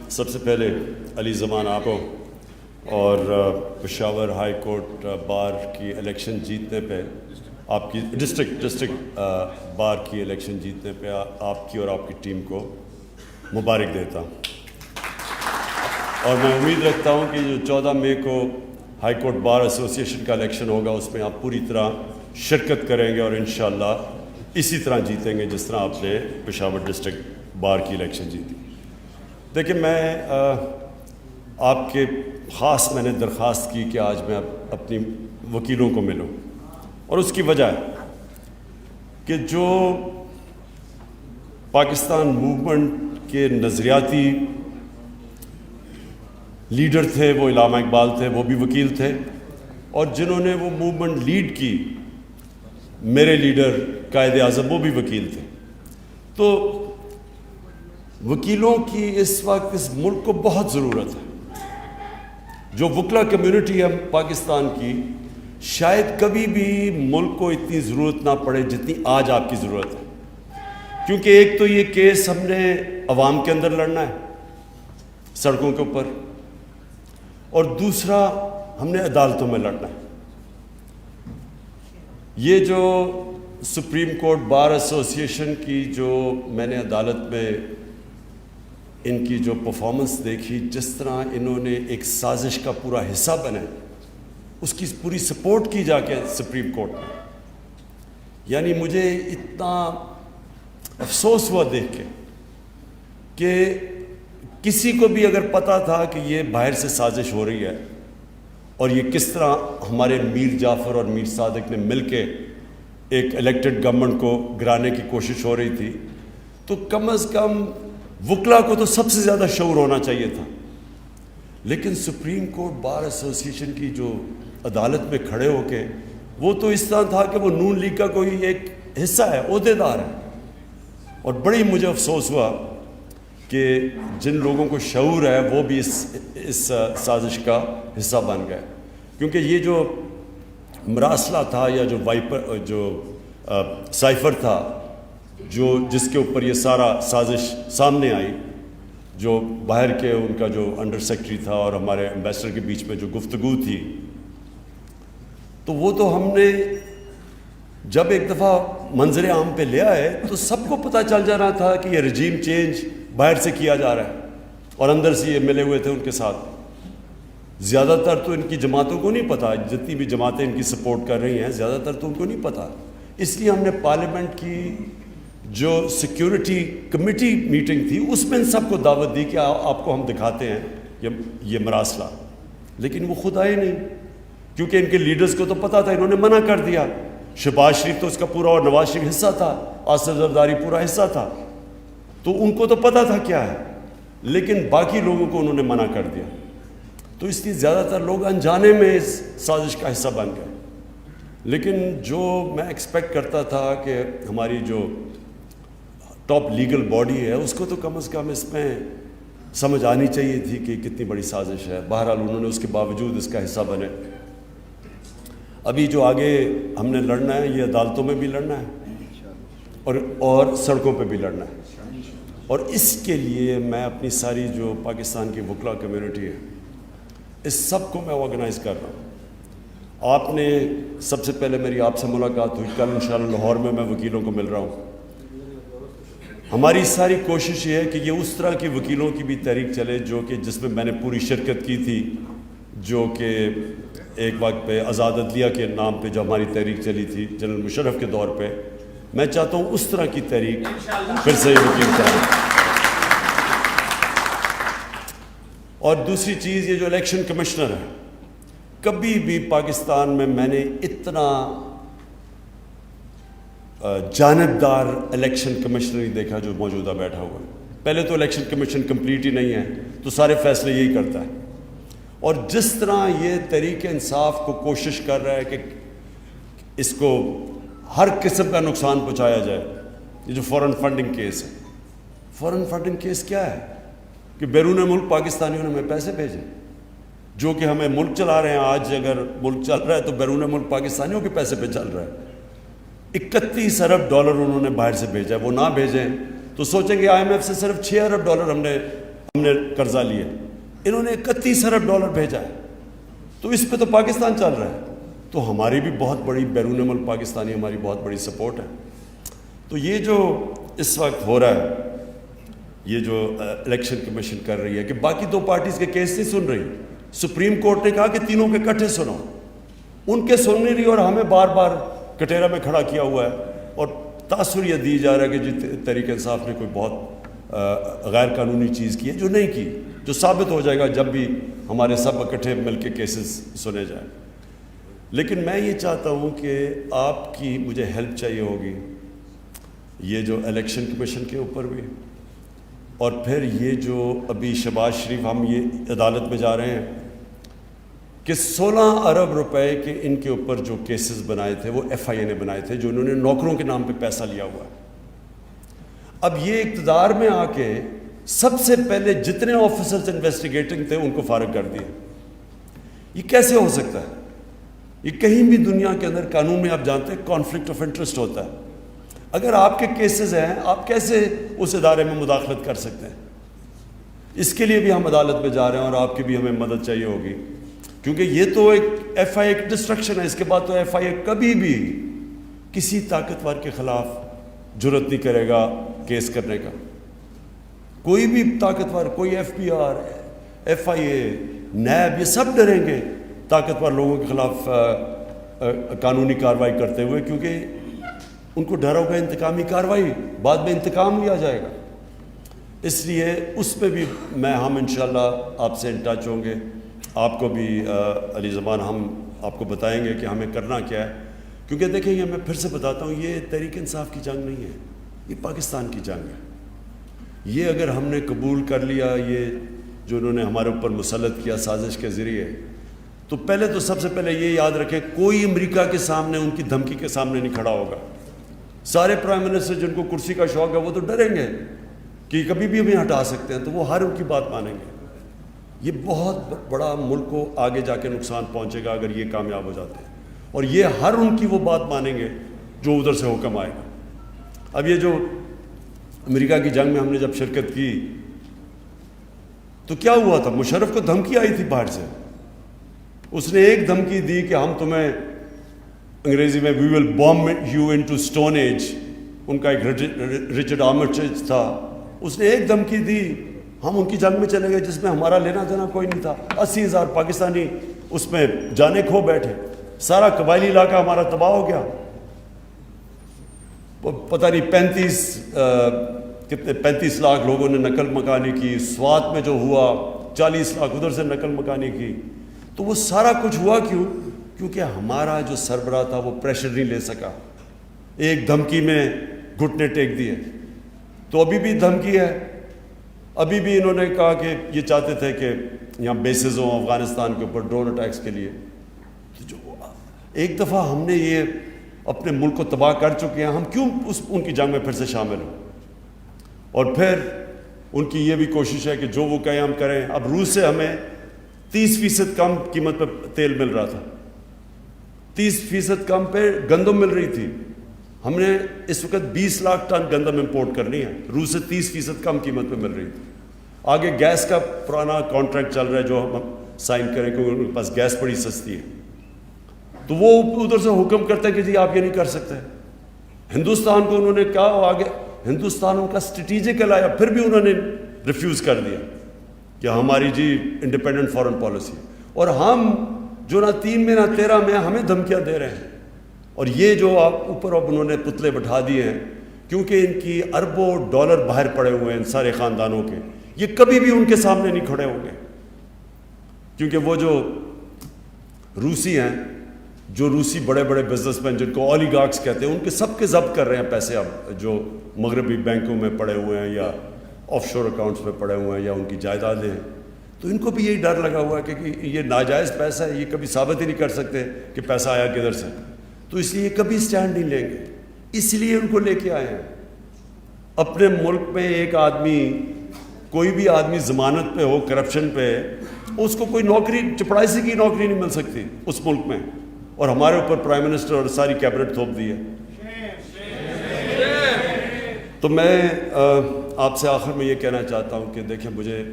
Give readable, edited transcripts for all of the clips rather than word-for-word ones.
سب سے پہلے علی زمان آپ کو اور پشاور ہائی کورٹ بار کی الیکشن جیتنے پہ آپ کی ڈسٹرکٹ بار کی الیکشن جیتنے پہ آپ کی اور آپ کی ٹیم کو مبارک دیتا ہوں، اور میں امید رکھتا ہوں کہ جو 14 مئی کو ہائی کورٹ بار ایسوسی ایشن کا الیکشن ہوگا اس میں آپ پوری طرح شرکت کریں گے اور انشاءاللہ اسی طرح جیتیں گے جس طرح آپ نے پشاور ڈسٹرکٹ بار کی الیکشن جیتی۔ دیکھیں، میں آپ کے میں نے درخواست کی کہ آج میں اپنی وکیلوں کو ملوں، اور اس کی وجہ ہے کہ جو پاکستان موومنٹ کے نظریاتی لیڈر تھے وہ علامہ اقبال تھے، وہ بھی وکیل تھے، اور جنہوں نے وہ موومنٹ لیڈ کی میرے لیڈر قائد اعظم وہ بھی وکیل تھے۔ تو وکیلوں کی اس وقت اس ملک کو بہت ضرورت ہے۔ جو وکلا کمیونٹی ہے پاکستان کی، شاید کبھی بھی ملک کو اتنی ضرورت نہ پڑے جتنی آج آپ کی ضرورت ہے، کیونکہ ایک تو یہ کیس ہم نے عوام کے اندر لڑنا ہے سڑکوں کے اوپر، اور دوسرا ہم نے عدالتوں میں لڑنا ہے۔ یہ جو سپریم کورٹ بار ایسوسی ایشن کی جو میں نے عدالت میں ان کی جو پرفارمنس دیکھی، جس طرح انہوں نے ایک سازش کا پورا حصہ بنے، اس کی پوری سپورٹ کی جا کے سپریم کورٹ میں، یعنی مجھے اتنا افسوس ہوا دیکھ کے کہ کسی کو بھی اگر پتہ تھا کہ یہ باہر سے سازش ہو رہی ہے اور یہ کس طرح ہمارے میر جعفر اور میر صادق نے مل کے ایک الیکٹڈ گورنمنٹ کو گرانے کی کوشش ہو رہی تھی، تو کم از کم وکلا کو تو سب سے زیادہ شعور ہونا چاہیے تھا۔ لیکن سپریم کورٹ بار ایسوسی ایشن کی جو عدالت میں کھڑے ہو کے، وہ تو اس طرح تھا کہ وہ نون لیگ کا کوئی ایک حصہ ہے، عہدیدار ہے، اور بڑی مجھے افسوس ہوا کہ جن لوگوں کو شعور ہے وہ بھی اس سازش کا حصہ بن گئے، کیونکہ یہ جو مراسلہ تھا یا جو سائفر تھا جس کے اوپر یہ سارا سازش سامنے آئی، جو باہر کے ان کا جو انڈر سیکرٹری تھا اور ہمارے ایمبیسڈر کے بیچ میں جو گفتگو تھی، تو وہ تو ہم نے جب ایک دفعہ منظر عام پہ لے آئے تو سب کو پتہ چل جا رہا تھا کہ یہ رجیم چینج باہر سے کیا جا رہا ہے، اور اندر سے یہ ملے ہوئے تھے ان کے ساتھ۔ زیادہ تر تو ان کی جماعتوں کو نہیں پتہ، جتنی بھی جماعتیں ان کی سپورٹ کر رہی ہیں زیادہ تر تو ان کو نہیں پتہ، اس لیے ہم نے پارلیمنٹ کی جو سیکیورٹی کمیٹی میٹنگ تھی اس میں ان سب کو دعوت دی کہ آپ کو ہم دکھاتے ہیں یہ مراسلہ، لیکن وہ خود آئے نہیں، کیونکہ ان کے لیڈرز کو تو پتہ تھا، انہوں نے منع کر دیا۔ شہباز شریف تو اس کا پورا اور نواز شریف حصہ تھا، آصف زرداری پورا حصہ تھا، تو ان کو تو پتہ تھا کیا ہے، لیکن باقی لوگوں کو انہوں نے منع کر دیا، تو اس لیے زیادہ تر لوگ انجانے میں اس سازش کا حصہ بن گئے۔ لیکن جو میں ایکسپیکٹ کرتا تھا کہ ہماری جو ٹاپ لیگل باڈی ہے اس کو تو کم از کم اس میں سمجھ آنی چاہیے تھی کہ کتنی بڑی سازش ہے، بہرحال انہوں نے اس کے باوجود اس کا حصہ بنے۔ ابھی جو آگے ہم نے لڑنا ہے یہ عدالتوں میں بھی لڑنا ہے اور سڑکوں پہ بھی لڑنا ہے، اور اس کے لیے میں اپنی ساری جو پاکستان کی وکلا کمیونٹی ہے اس سب کو میں آرگنائز کر رہا ہوں۔ آپ نے سب سے پہلے میری آپ سے ملاقات ہوئی، کل انشاءاللہ لاہور میں وکیلوں کو مل رہا ہوں۔ ہماری ساری کوشش یہ ہے کہ یہ اس طرح کی وکیلوں کی بھی تحریک چلے جس میں نے پوری شرکت کی تھی، جو کہ ایک وقت پہ آزاد عدلیہ کے نام پہ جو ہماری تحریک چلی تھی جنرل مشرف کے دور پہ، میں چاہتا ہوں اس طرح کی تحریک پھر سے وکیل چلے۔ اور دوسری چیز، یہ جو الیکشن کمشنر ہے، کبھی بھی پاکستان میں نے اتنا جانبدار الیکشن کمشنر نہیں دیکھا جو موجودہ بیٹھا ہوا ہے۔ پہلے تو الیکشن کمیشن کمپلیٹ ہی نہیں ہے، تو سارے فیصلے یہی کرتا ہے، اور جس طرح یہ تحریک انصاف کو کوشش کر رہا ہے کہ اس کو ہر قسم کا نقصان پہنچایا جائے، یہ جو فورن فنڈنگ کیس ہے، فورن فنڈنگ کیس کیا ہے کہ بیرون ملک پاکستانیوں نے ہمیں پیسے بھیجے، جو کہ ہمیں ملک چلا رہے ہیں۔ آج اگر ملک چل رہا ہے تو بیرون ملک پاکستانیوں کے پیسے پہ چل رہا ہے۔ 31 ارب ڈالر انہوں نے باہر سے بھیجا ہے، وہ نہ بھیجیں تو سوچیں گے آئی ایم ایف سے صرف 6 ارب ڈالر ہم نے ہم نے قرضہ لیا, انہوں نے 31 ارب ڈالر بھیجا ہے, تو اس پہ تو پاکستان چل رہا ہے, تو ہماری بھی بہت بڑی بیرون ملک پاکستانی ہماری بہت بڑی سپورٹ ہے. تو یہ جو اس وقت ہو رہا ہے, یہ جو الیکشن کمیشن کر رہی ہے کہ باقی دو پارٹیز کے کیس نہیں سن رہی, سپریم کورٹ نے کہا کہ تینوں کے اکٹھے سنو, ان کے سن نہیں رہی اور ہمیں بار بار کٹہرا میں کھڑا کیا ہوا ہے, اور تاثر یہ دی جا رہا ہے کہ جی تحریک انصاف نے کوئی بہت غیر قانونی چیز کی ہے, جو نہیں کی, جو ثابت ہو جائے گا جب بھی ہمارے سب اکٹھے مل کے کیسز سنے جائیں. لیکن میں یہ چاہتا ہوں کہ آپ کی مجھے ہیلپ چاہیے ہوگی, یہ جو الیکشن کمیشن کے اوپر بھی, اور پھر یہ جو ابھی شہباز شریف ہم یہ عدالت میں جا رہے ہیں کہ 16 ارب روپے کے ان کے اوپر جو کیسز بنائے تھے وہ ایف آئی اے نے بنائے تھے, جو انہوں نے نوکروں کے نام پہ پیسہ لیا ہوا ہے. اب یہ اقتدار میں آ کے سب سے پہلے جتنے آفیسرز انویسٹیگیٹنگ تھے ان کو فارغ کر دیا. یہ کیسے ہو سکتا ہے؟ یہ کہیں بھی دنیا کے اندر قانون میں آپ جانتے ہیں کانفلکٹ آف انٹرسٹ ہوتا ہے. اگر آپ کے کیسز ہیں, آپ کیسے اس ادارے میں مداخلت کر سکتے ہیں؟ اس کے لیے بھی ہم عدالت میں جا رہے ہیں اور آپ کی بھی ہمیں مدد چاہیے ہوگی, کیونکہ یہ تو ایک ایف آئی اے ایک ڈسٹرکشن ہے. اس کے بعد تو ایف آئی اے کبھی بھی کسی طاقتور کے خلاف جرت نہیں کرے گا کیس کرنے کا. کوئی بھی طاقتور, کوئی F B R, F I A, NAB, یہ سب ڈریں گے طاقتور لوگوں کے خلاف قانونی کارروائی کرتے ہوئے, کیونکہ ان کو ڈر ہوگا انتقامی کارروائی, بعد میں انتقام بھی آ جائے گا. اس لیے اس پہ بھی ہم انشاءاللہ آپ سے ان ٹچ ہوں گے. آپ کو بھی علی زبان ہم آپ کو بتائیں گے کہ ہمیں کرنا کیا ہے, کیونکہ دیکھیں یہ میں پھر سے بتاتا ہوں, یہ تحریک انصاف کی جنگ نہیں ہے, یہ پاکستان کی جنگ ہے. یہ اگر ہم نے قبول کر لیا, یہ جو انہوں نے ہمارے اوپر مسلط کیا سازش کے ذریعے, تو پہلے تو سب سے پہلے یہ یاد رکھیں کوئی امریکہ کے سامنے ان کی دھمکی کے سامنے نہیں کھڑا ہوگا. سارے پرائم منسٹر جن کو کرسی کا شوق ہے وہ تو ڈریں گے کہ کبھی بھی ہمیں ہٹا سکتے ہیں, تو وہ ہر ان کی بات مانیں گے. یہ بہت بڑا ملک کو آگے جا کے نقصان پہنچے گا اگر یہ کامیاب ہو جاتے ہیں, اور یہ ہر ان کی وہ بات مانیں گے جو ادھر سے حکم آئے گا. اب یہ جو امریکہ کی جنگ میں ہم نے جب شرکت کی تو کیا ہوا تھا؟ مشرف کو دھمکی آئی تھی باہر سے, اس نے ایک دھمکی دی کہ ہم تمہیں انگریزی میں we will bomb you into stone age, ان کا ایک رچرڈ آرمسٹیج تھا, اس نے ایک دھمکی دی, ہم ان کی جنگ میں چلے گئے جس میں ہمارا لینا دینا کوئی نہیں تھا. 80,000 پاکستانی اس میں جانے کھو بیٹھے, سارا قبائلی علاقہ ہمارا تباہ ہو گیا. پتہ نہیں 35 لاکھ لوگوں نے نقل مکانی کی, سوات میں جو ہوا 40 لاکھ ادھر سے نقل مکانی کی. تو وہ سارا کچھ ہوا کیوں؟ کیونکہ ہمارا جو سربراہ تھا وہ پریشر نہیں لے سکا, ایک دھمکی میں گھٹنے ٹیک دیے. تو ابھی بھی دھمکی ہے, ابھی بھی انہوں نے کہا کہ یہ چاہتے تھے کہ یہاں بیسز ہوں افغانستان کے اوپر ڈرون اٹیکس کے لیے. تو جو ایک دفعہ ہم نے یہ اپنے ملک کو تباہ کر چکے ہیں, ہم کیوں ان کی جنگ میں پھر سے شامل ہوں؟ اور پھر ان کی یہ بھی کوشش ہے کہ جو وہ کہیں ہم کریں. اب روس سے ہمیں 30% کم قیمت پہ تیل مل رہا تھا, 30% کم پہ گندم مل رہی تھی. ہم نے اس وقت 20 لاکھ ٹن گندم امپورٹ کرنی ہے, روس سے 30% کم قیمت پہ مل رہی تھی. آگے گیس کا پرانا کانٹریکٹ چل رہا ہے جو ہم سائن کریں کیونکہ ان کے پاس گیس بڑی سستی ہے. تو وہ ادھر سے حکم کرتے ہیں کہ جی آپ یہ نہیں کر سکتے. ہندوستان کو انہوں نے کہا, آگے ہندوستان ان کا اسٹریٹجک آیا, پھر بھی انہوں نے ریفیوز کر دیا کہ ہماری جی انڈیپینڈنٹ فارن پالیسی, اور ہم جو نہ 3 میں نہ 13 میں ہمیں دھمکیاں دے رہے ہیں. اور یہ جو آپ اوپر اب انہوں نے پتلے بٹھا دیے ہیں, کیونکہ ان کی اربوں ڈالر باہر پڑے ہوئے ہیں ان سارے خاندانوں کے, یہ کبھی بھی ان کے سامنے نہیں کھڑے ہوں گے. کیونکہ وہ جو روسی ہیں, جو روسی بڑے بڑے بزنس مین جن کو اولیگارکس کہتے ہیں, ان کے سب کے ضبط کر رہے ہیں پیسے اب جو مغربی بینکوں میں پڑے ہوئے ہیں یا آف شور اکاؤنٹس میں پڑے ہوئے ہیں یا ان کی جائیدادیں ہیں. تو ان کو بھی یہی ڈر لگا ہوا ہے کہ یہ ناجائز پیسہ ہے, یہ کبھی ثابت ہی نہیں کر سکتے کہ پیسہ آیا کدھر سے, تو اس لیے یہ کبھی سٹینڈ نہیں لیں گے. اس لیے ان کو لے کے آئے ہیں. اپنے ملک میں ایک آدمی, کوئی بھی آدمی ضمانت پہ ہو کرپشن پہ, اس کو کوئی نوکری, چپڑاسی کی نوکری نہیں مل سکتی اس ملک میں, اور ہمارے اوپر پرائم منسٹر اور ساری کیبنٹ تھوپ دی ہے. تو میں آپ سے آخر میں یہ کہنا چاہتا ہوں کہ دیکھیں, مجھے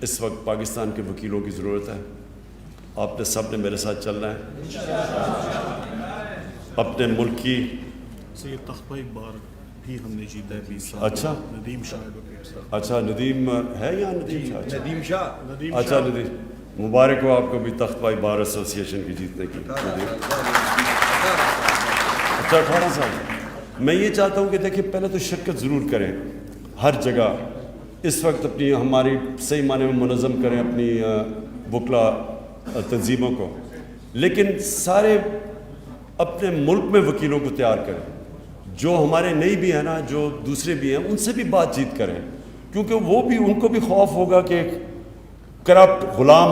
اس وقت پاکستان کے وکیلوں کی ضرورت ہے. آپ نے سب نے میرے ساتھ چلنا ہے. اپنے ملک کی یہ تختہ بار بھی ہم نے جیتا ہے 20 سال. اچھا ندیم شاہ ایڈوکیٹ صاحب. اچھا ندیم ہے یا ندیم شاہ؟ ندیم شاہ. اچھا ندیم مبارک ہو آپ کو بھی تخت بھائی بار ایسوسیشن کی جیتنے کی. اچھا 18 سال. میں یہ چاہتا ہوں کہ دیکھیں پہلے تو شرکت ضرور کریں ہر جگہ. اس وقت اپنی ہماری صحیح معنی میں منظم کریں اپنی وکلا تنظیموں کو, لیکن سارے اپنے ملک میں وکیلوں کو تیار کریں. جو ہمارے نئی بھی ہیں نا, جو دوسرے بھی ہیں, ان سے بھی بات چیت کریں, کیونکہ وہ بھی ان کو بھی خوف ہوگا کہ کرپٹ غلام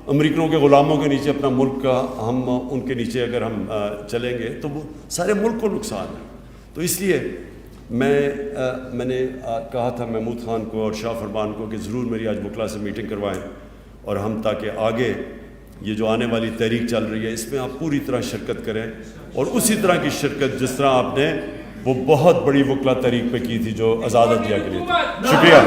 امریکنوں کے غلاموں کے نیچے اپنا ملک کا ہم ان کے نیچے اگر ہم چلیں گے تو وہ سارے ملک کو نقصان ہے. تو اس لیے میں نے کہا تھا محمود خان کو اور شاہ فرمان کو کہ ضرور میری آج وکلا سے میٹنگ کروائیں, اور ہم تاکہ آگے یہ جو آنے والی تحریک چل رہی ہے اس میں آپ پوری طرح شرکت کریں, اور اسی طرح کی شرکت جس طرح آپ نے وہ بہت بڑی وکلا تحریک پہ کی تھی جو آزاد عدلیہ کے لیے تھی. شکریہ.